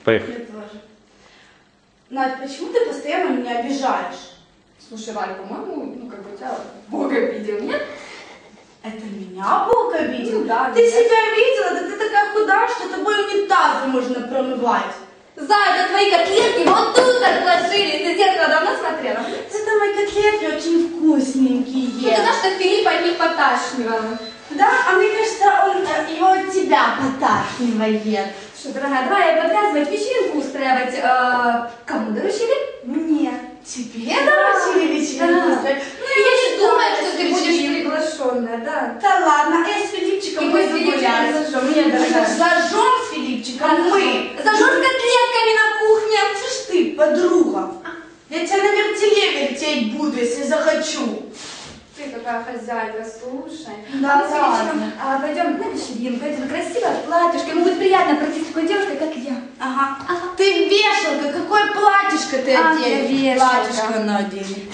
Поехали. Я тоже. Надь, почему ты постоянно меня обижаешь? Слушай, Валь, по-моему, ну как бы тебя Бог обидел, нет? Это меня Бог обидел? Ну да. Ты себя видела? Да ты такая худая, что тобой унитазы можно промывать. Зай, да твои котлетки вот тут отложили. Ты в зеркало давно смотрела? Это мои котлетки очень вкусненькие. Ну, ты знаешь, что Филиппа от них поташнивала. Да? А мне кажется, его от тебя поташнивает. Что, дорогая, давай подвязывать, вечеринку устраивать. Кому доручили? Мне. Тебе доручили вечеринку устраивать? Ну, я не думаю, что ты будешь приглашенная, да. Да ладно, я с Филипчиком И мы с пойду Филипчиком гулять. зажжем. Нет, дорогая. Зажжем с Филипчиком мы. Зажжем с котлетками на кухне. Слышь ты, подруга, я тебя на вертеле вертеть буду, если захочу. Ты какая хозяйка, слушай. Да Мы с Филипчиком, ладно. пойдем на вечеринку, это красивое платьишко. Ему будет приятно пройти с такой девушкой, как я. Ага. Ты вешалка, какое платьишко ты А, оденешь? я вешалка. Платьишко надень.